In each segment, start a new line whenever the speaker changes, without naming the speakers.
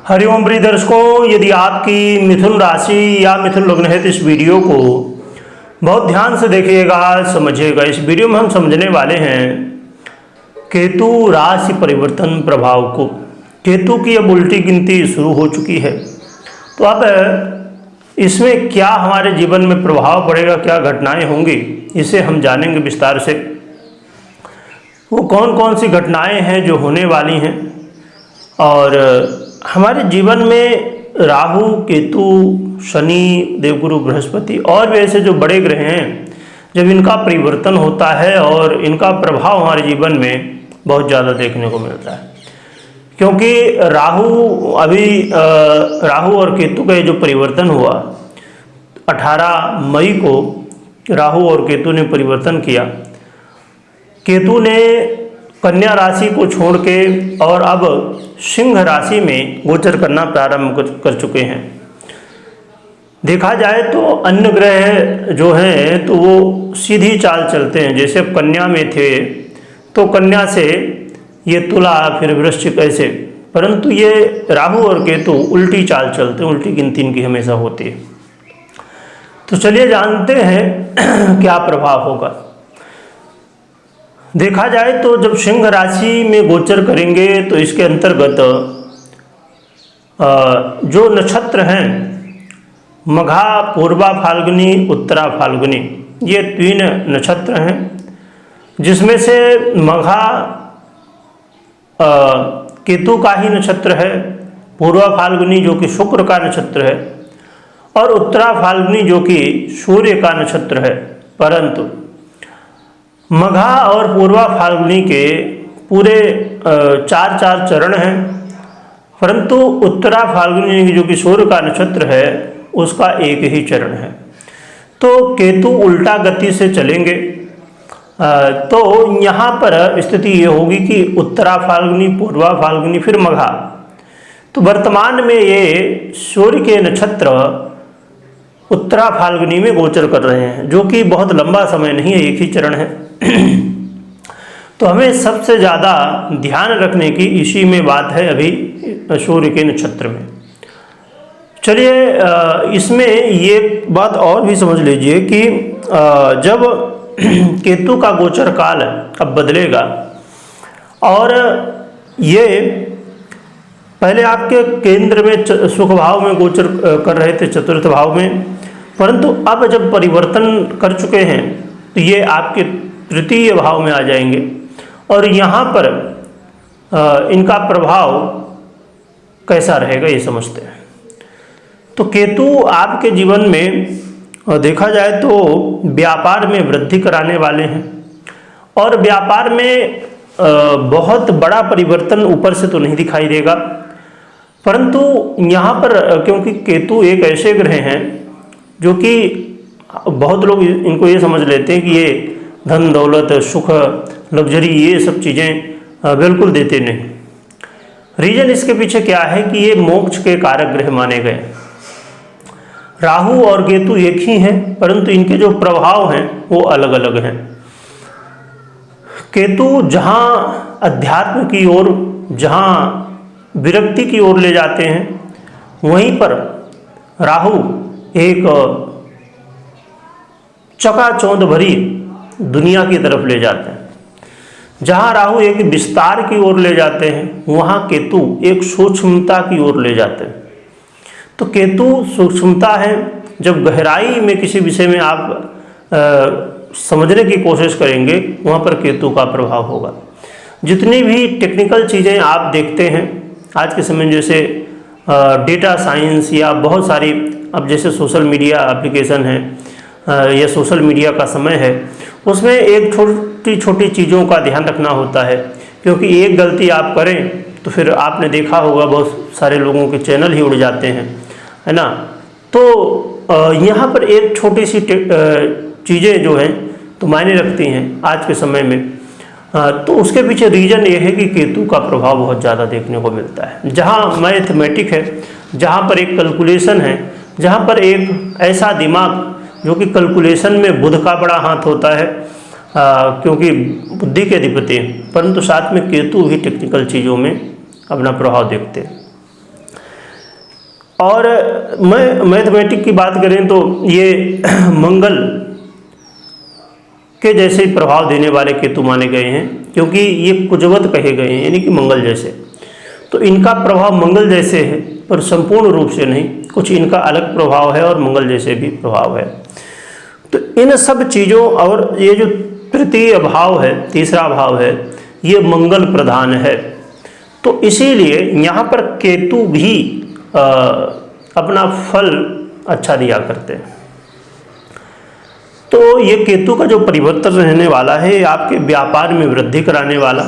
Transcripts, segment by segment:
हरिओम प्रिय दर्शकों, यदि आपकी मिथुन राशि या मिथुन लग्न है तो इस वीडियो को बहुत ध्यान से देखिएगा, समझिएगा। इस वीडियो में हम समझने वाले हैं केतु राशि परिवर्तन प्रभाव को। केतु की अब उल्टी गिनती शुरू हो चुकी है, तो अब इसमें क्या हमारे जीवन में प्रभाव पड़ेगा, क्या घटनाएं होंगी, इसे हम जानेंगे विस्तार से। वो कौन कौन सी घटनाएं हैं जो होने वाली हैं, और हमारे जीवन में राहु, केतु, शनि, देवगुरु, बृहस्पति और भी ऐसे जो बड़े ग्रह हैं, जब इनका परिवर्तन होता है और इनका प्रभाव हमारे जीवन में बहुत ज़्यादा देखने को मिलता है। क्योंकि राहु और केतु का जो परिवर्तन हुआ 18 मई को राहु और केतु ने परिवर्तन किया। केतु ने कन्या राशि को छोड़ के और अब सिंह राशि में गोचर करना प्रारंभ कर चुके हैं। देखा जाए तो अन्य ग्रह जो हैं तो वो सीधी चाल चलते हैं। जैसे अब कन्या में थे तो कन्या से ये तुला, फिर वृश्चिक, ऐसे, परंतु ये राहु और केतु उल्टी चाल चलते हैं, उल्टी गिनती इनकी हमेशा होती है। तो चलिए जानते हैं क्या प्रभाव होगा। देखा जाए तो जब सिंह राशि में गोचर करेंगे तो इसके अंतर्गत जो नक्षत्र हैं मघा, पूर्वा फाल्गुनी, उत्तरा फाल्गुनी, ये 3 नक्षत्र हैं, जिसमें से मघा केतु का ही नक्षत्र है, पूर्वा फाल्गुनी जो कि शुक्र का नक्षत्र है, और उत्तरा फाल्गुनी जो कि सूर्य का नक्षत्र है। परंतु मघा और पूर्वा फाल्गुनी के पूरे 4 चरण हैं, परंतु उत्तरा फाल्गुनी जो कि सूर्य का नक्षत्र है उसका एक ही चरण है। तो केतु उल्टा गति से चलेंगे, तो यहाँ पर स्थिति ये होगी कि उत्तरा फाल्गुनी, पूर्वा फाल्गुनी, फिर मघा। तो वर्तमान में ये सूर्य के नक्षत्र उत्तरा फाल्गुनी में गोचर कर रहे हैं, जो कि बहुत लंबा समय नहीं है, एक ही चरण है। तो हमें सबसे ज़्यादा ध्यान रखने की इसी में बात है, अभी सूर्य के नक्षत्र में। चलिए इसमें ये बात और भी समझ लीजिए कि जब केतु का गोचर काल अब बदलेगा, और ये पहले आपके केंद्र में सुख भाव में गोचर कर रहे थे, चतुर्थ भाव में, परंतु अब जब परिवर्तन कर चुके हैं तो ये आपके तृतीय भाव में आ जाएंगे, और यहाँ पर इनका प्रभाव कैसा रहेगा ये समझते हैं। तो केतु आपके जीवन में देखा जाए तो व्यापार में वृद्धि कराने वाले हैं, और व्यापार में बहुत बड़ा परिवर्तन ऊपर से तो नहीं दिखाई देगा, परंतु यहाँ पर क्योंकि केतु एक ऐसे ग्रह हैं जो कि बहुत लोग इनको ये समझ लेते हैं कि ये धन दौलत, सुख, लग्जरी, ये सब चीज़ें बिल्कुल देते नहीं। रीजन इसके पीछे क्या है कि ये मोक्ष के कारक ग्रह माने गए। राहु और केतु एक ही हैं, परंतु इनके जो प्रभाव हैं वो अलग अलग हैं। केतु जहाँ अध्यात्म की ओर, जहाँ विरक्ति की ओर ले जाते हैं, वहीं पर राहु एक चकाचौंध भरी दुनिया की तरफ ले जाते हैं। जहाँ राहु एक विस्तार की ओर ले जाते हैं, वहाँ केतु एक सूक्ष्मता की ओर ले जाते हैं। तो केतु सूक्ष्मता है, जब गहराई में किसी विषय में आप समझने की कोशिश करेंगे वहाँ पर केतु का प्रभाव होगा। जितनी भी टेक्निकल चीज़ें आप देखते हैं आज के समय, जैसे डेटा साइंस या बहुत सारी, अब जैसे सोशल मीडिया एप्लीकेशन है या सोशल मीडिया का समय है, उसमें एक छोटी छोटी चीज़ों का ध्यान रखना होता है, क्योंकि एक गलती आप करें तो फिर आपने देखा होगा बहुत सारे लोगों के चैनल ही उड़ जाते हैं, है ना। तो यहाँ पर एक छोटी सी चीज़ें जो हैं तो मायने रखती हैं आज के समय में। तो उसके पीछे रीजन ये है कि केतु का प्रभाव बहुत ज़्यादा देखने को मिलता है। जहाँ मैथमेटिक है, जहाँ पर एक कैलकुलेशन है, जहाँ पर एक ऐसा दिमाग जो कि कैलकुलेशन में बुध का बड़ा हाथ होता है, क्योंकि बुद्धि के अधिपति हैं, परंतु साथ में केतु भी टेक्निकल चीज़ों में अपना प्रभाव देखते हैं। और मैथमेटिक की बात करें तो ये मंगल के जैसे प्रभाव देने वाले केतु माने गए हैं, क्योंकि ये कुजवत कहे गए हैं, यानी कि मंगल जैसे। तो इनका प्रभाव मंगल जैसे है, पर संपूर्ण रूप से नहीं, कुछ इनका अलग प्रभाव है और मंगल जैसे भी प्रभाव है। तो इन सब चीज़ों, और ये जो तृतीय भाव है, तीसरा भाव है, ये मंगल प्रधान है। तो इसीलिए यहाँ पर केतु भी अपना फल अच्छा दिया करते हैं। तो ये केतु का जो परिवर्तन रहने वाला है, आपके व्यापार में वृद्धि कराने वाला,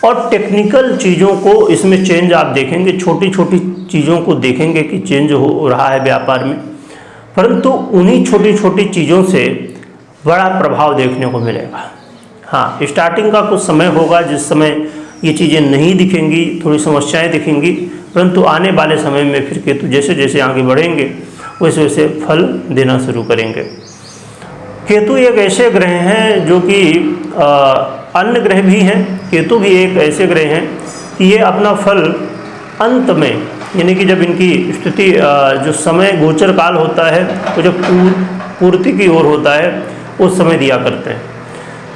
और टेक्निकल चीज़ों को इसमें चेंज आप देखेंगे, छोटी छोटी चीज़ों को देखेंगे कि चेंज हो रहा है व्यापार में, परंतु उन्हीं छोटी छोटी चीज़ों से बड़ा प्रभाव देखने को मिलेगा। हाँ, स्टार्टिंग का कुछ समय होगा जिस समय ये चीज़ें नहीं दिखेंगी, थोड़ी समस्याएं दिखेंगी, परंतु आने वाले समय में फिर केतु जैसे जैसे आगे बढ़ेंगे वैसे वैसे फल देना शुरू करेंगे। केतु एक ऐसे ग्रह हैं जो कि अन्य ग्रह भी हैं, केतु भी एक ऐसे ग्रह हैं कि ये अपना फल अंत में, यानी कि जब इनकी स्थिति जो समय गोचर काल होता है वो जब पूर्ति की ओर होता है उस समय दिया करते हैं।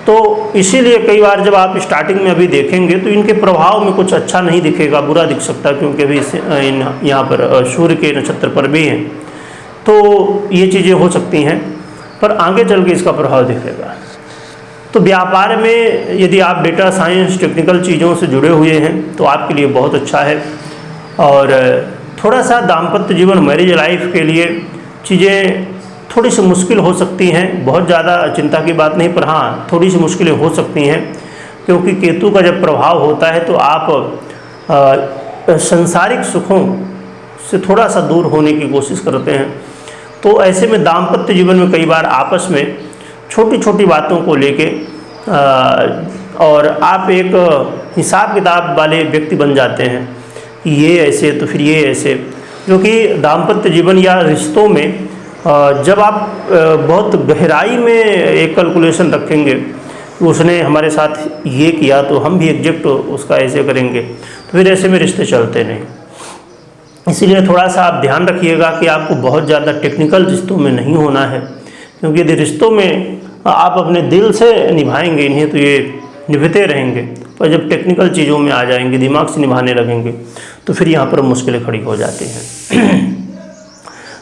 तो इसीलिए कई बार जब आप स्टार्टिंग में अभी देखेंगे तो इनके प्रभाव में कुछ अच्छा नहीं दिखेगा, बुरा दिख सकता है, क्योंकि अभी यहाँ पर सूर्य के नक्षत्र पर भी हैं, तो ये चीज़ें हो सकती हैं, पर आगे चल के इसका प्रभाव दिखेगा। तो व्यापार में यदि आप डेटा साइंस, टेक्निकल चीज़ों से जुड़े हुए हैं तो आपके लिए बहुत अच्छा है। और थोड़ा सा दाम्पत्य जीवन, मैरिज लाइफ के लिए चीज़ें थोड़ी सी मुश्किल हो सकती हैं, बहुत ज़्यादा चिंता की बात नहीं, पर हाँ थोड़ी सी मुश्किलें हो सकती हैं, क्योंकि केतु का जब प्रभाव होता है तो आप संसारिक सुखों से थोड़ा सा दूर होने की कोशिश करते हैं। तो ऐसे में दाम्पत्य जीवन में कई बार आपस में छोटी छोटी बातों को लेके और आप एक हिसाब किताब वाले व्यक्ति बन जाते हैं कि ये ऐसे तो फिर ये ऐसे, क्योंकि दाम्पत्य जीवन या रिश्तों में जब आप बहुत गहराई में एक कैलकुलेशन रखेंगे, उसने हमारे साथ ये किया तो हम भी एग्जैक्ट उसका ऐसे करेंगे, तो फिर ऐसे में रिश्ते चलते नहीं। इसीलिए थोड़ा सा आप ध्यान रखिएगा कि आपको बहुत ज़्यादा टेक्निकल रिश्तों में नहीं होना है, क्योंकि यदि रिश्तों में आप अपने दिल से निभाएंगे इन्हें तो ये निभते रहेंगे, पर जब टेक्निकल चीज़ों में आ जाएंगे, दिमाग से निभाने लगेंगे, तो फिर यहाँ पर मुश्किलें खड़ी हो जाती हैं।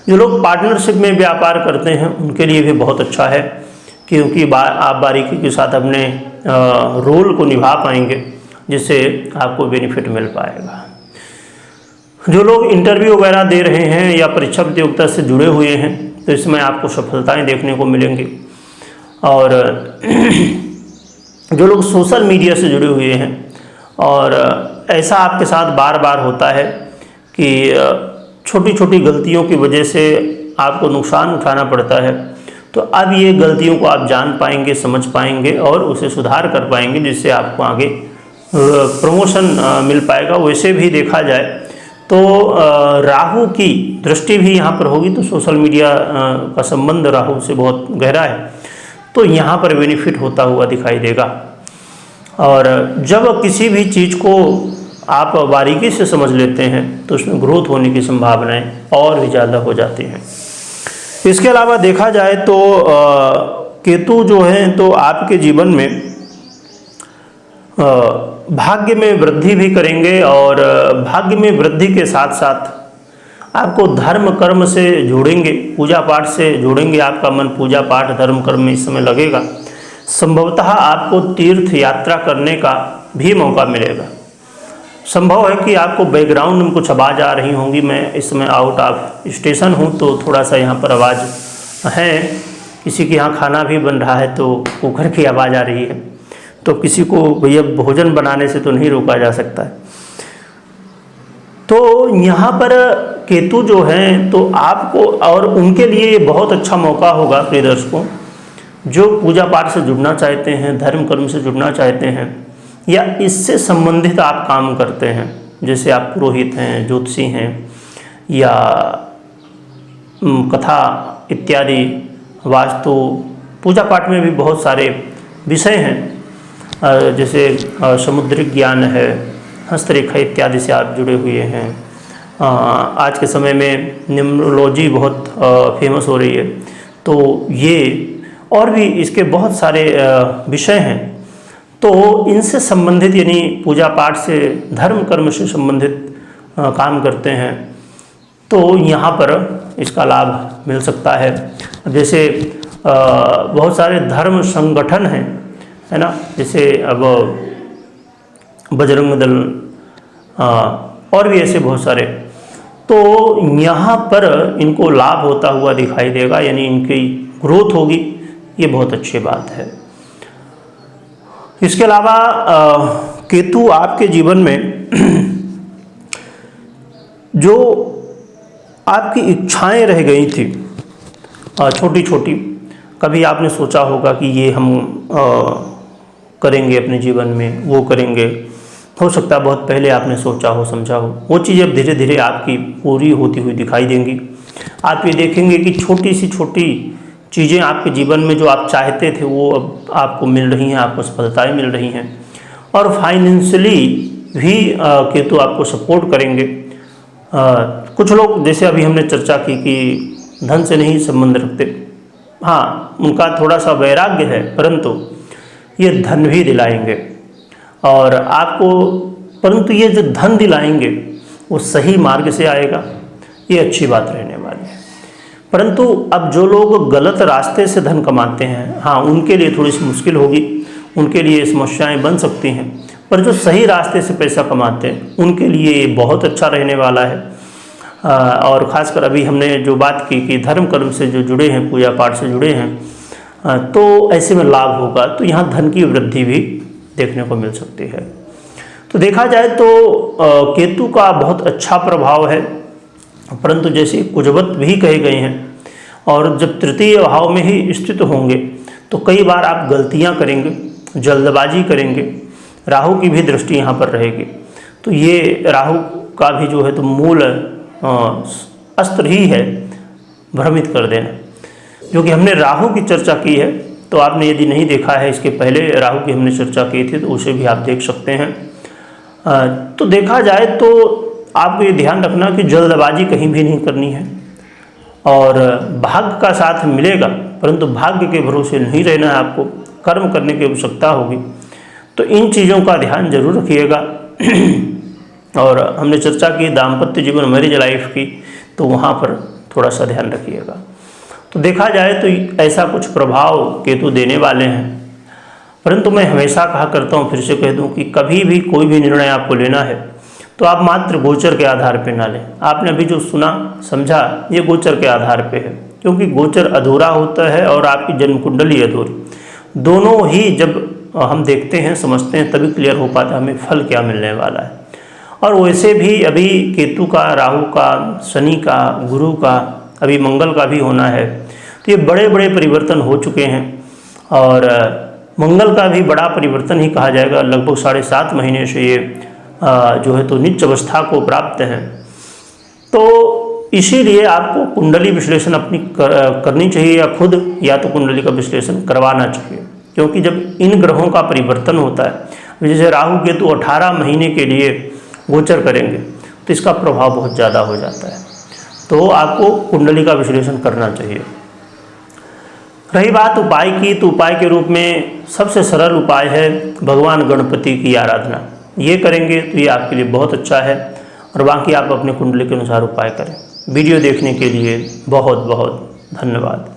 जो लोग पार्टनरशिप में व्यापार करते हैं उनके लिए भी बहुत अच्छा है, क्योंकि आप बारीकी के साथ अपने रोल को निभा पाएंगे, जिससे आपको बेनिफिट मिल पाएगा। जो लोग इंटरव्यू वगैरह दे रहे हैं या परीक्षा प्रतियोगिता से जुड़े हुए हैं तो इसमें आपको सफलताएं देखने को मिलेंगी। और जो लोग सोशल मीडिया से जुड़े हुए हैं और ऐसा आपके साथ बार बार होता है कि छोटी छोटी गलतियों की वजह से आपको नुकसान उठाना पड़ता है, तो अब ये गलतियों को आप जान पाएंगे, समझ पाएंगे और उसे सुधार कर पाएंगे, जिससे आपको आगे प्रमोशन मिल पाएगा। वैसे भी देखा जाए तो राहु की दृष्टि भी यहाँ पर होगी, तो सोशल मीडिया का संबंध राहु से बहुत गहरा है, तो यहाँ पर बेनिफिट होता हुआ दिखाई देगा। और जब किसी भी चीज़ को आप बारीकी से समझ लेते हैं तो उसमें ग्रोथ होने की संभावनाएं और भी ज़्यादा हो जाती हैं। इसके अलावा देखा जाए तो केतु जो हैं तो आपके जीवन में भाग्य में वृद्धि भी करेंगे, और भाग्य में वृद्धि के साथ साथ आपको धर्म कर्म से जोड़ेंगे, पूजा पाठ से जोड़ेंगे। आपका मन पूजा पाठ धर्म कर्म में इस समय लगेगा। संभवतः आपको तीर्थ यात्रा करने का भी मौका मिलेगा। संभव है कि आपको बैकग्राउंड में कुछ आवाज़ आ रही होंगी। मैं इस समय आउट ऑफ स्टेशन हूँ तो थोड़ा सा यहाँ पर आवाज़ है। किसी के यहाँ खाना भी बन रहा है तो कुकर की आवाज़ आ रही है, तो किसी को भैया भोजन बनाने से तो नहीं रोका जा सकता है। तो यहाँ पर केतु जो हैं तो आपको और उनके लिए ये बहुत अच्छा मौका होगा प्रिय दर्शकों, जो पूजा पाठ से जुड़ना चाहते हैं, धर्म कर्म से जुड़ना चाहते हैं, या इससे संबंधित आप काम करते हैं, जैसे आप पुरोहित हैं, ज्योतिषी हैं, या कथा इत्यादि, वास्तु, पूजा पाठ में भी बहुत सारे विषय हैं, जैसे समुद्रिक ज्ञान है, हस्तरेखा इत्यादि से आप जुड़े हुए हैं, आज के समय में न्यूमरोलॉजी बहुत फेमस हो रही है, तो ये और भी इसके बहुत सारे विषय हैं। तो इनसे संबंधित यानी पूजा पाठ से, धर्म कर्म से संबंधित काम करते हैं तो यहाँ पर इसका लाभ मिल सकता है। अब जैसे बहुत सारे धर्म संगठन हैं, है ना, जैसे अब बजरंग दल और भी ऐसे बहुत सारे, तो यहाँ पर इनको लाभ होता हुआ दिखाई देगा, यानी इनकी ग्रोथ होगी, ये बहुत अच्छी बात है। इसके अलावा केतु आपके जीवन में जो आपकी इच्छाएं रह गई थी छोटी छोटी, कभी आपने सोचा होगा कि ये हम करेंगे अपने जीवन में, वो करेंगे, हो सकता है बहुत पहले आपने सोचा हो, समझा हो, वो चीज़ें अब धीरे धीरे आपकी पूरी होती हुई दिखाई देंगी। आप ये देखेंगे कि छोटी सी छोटी चीज़ें आपके जीवन में जो आप चाहते थे वो अब आपको मिल रही हैं, आपको सफलताएं मिल रही हैं। और फाइनेंशियली भी केतु आपको सपोर्ट करेंगे। कुछ लोग जैसे अभी हमने चर्चा की कि धन से नहीं संबंध रखते, हाँ उनका थोड़ा सा वैराग्य है, परंतु ये धन भी दिलाएंगे और आपको, परंतु ये जो धन दिलाएंगे वो सही मार्ग से आएगा, ये अच्छी बात रहने वाली है। परंतु अब जो लोग गलत रास्ते से धन कमाते हैं, हाँ उनके लिए थोड़ी सी मुश्किल होगी, उनके लिए समस्याएं बन सकती हैं, पर जो सही रास्ते से पैसा कमाते हैं उनके लिए ये बहुत अच्छा रहने वाला है। और ख़ासकर अभी हमने जो बात की कि धर्म कर्म से जो जुड़े हैं, पूजा पाठ से जुड़े हैं, तो ऐसे में लाभ होगा, तो यहाँ धन की वृद्धि भी देखने को मिल सकती है। तो देखा जाए तो केतु का बहुत अच्छा प्रभाव है, परंतु जैसे कुजवत भी कहे गए हैं, और जब तृतीय भाव में ही स्थित होंगे तो कई बार आप गलतियां करेंगे, जल्दबाजी करेंगे। राहु की भी दृष्टि यहाँ पर रहेगी, तो ये राहु का भी जो है तो मूल अस्त्र ही है भ्रमित कर देना, जो कि हमने राहु की चर्चा की है। तो आपने यदि नहीं देखा है, इसके पहले राहु की हमने चर्चा की थी, तो उसे भी आप देख सकते हैं। तो देखा जाए तो आपको ये ध्यान रखना कि जल्दबाजी कहीं भी नहीं करनी है, और भाग्य का साथ मिलेगा, परंतु भाग्य के भरोसे नहीं रहना है, आपको कर्म करने की आवश्यकता होगी। तो इन चीज़ों का ध्यान जरूर रखिएगा। और हमने चर्चा की दाम्पत्य जीवन, मैरिज लाइफ की, तो वहाँ पर थोड़ा सा ध्यान रखिएगा। तो देखा जाए तो ऐसा कुछ प्रभाव केतु देने वाले हैं। परंतु मैं हमेशा कहा करता हूँ, फिर से कह दूँ कि कभी भी कोई भी निर्णय आपको लेना है तो आप मात्र गोचर के आधार पर ना लें। आपने अभी जो सुना समझा, ये गोचर के आधार पे है, क्योंकि गोचर अधूरा होता है और आपकी जन्म कुंडली अधूरी। दोनों ही जब हम देखते हैं, समझते हैं, तभी क्लियर हो पाता है हमें फल क्या मिलने वाला है। और वैसे भी अभी केतु का, राहु का, शनि का, गुरु का, अभी मंगल का भी होना है, तो ये बड़े बड़े परिवर्तन हो चुके हैं। और मंगल का भी बड़ा परिवर्तन ही कहा जाएगा, लगभग 7.5 महीने से ये जो है तो नीच अवस्था को प्राप्त है। तो इसीलिए आपको कुंडली विश्लेषण अपनी करनी चाहिए, या खुद या तो कुंडली का विश्लेषण करवाना चाहिए, क्योंकि जब इन ग्रहों का परिवर्तन होता है, जैसे राहु केतु 18 महीने के लिए गोचर करेंगे, तो इसका प्रभाव बहुत ज़्यादा हो जाता है। तो आपको कुंडली का विश्लेषण करना चाहिए। रही बात उपाय की, तो उपाय के रूप में सबसे सरल उपाय है भगवान गणपति की आराधना। ये करेंगे तो ये आपके लिए बहुत अच्छा है, और बाकी आप अपने कुंडली के अनुसार उपाय करें। वीडियो देखने के लिए बहुत बहुत धन्यवाद।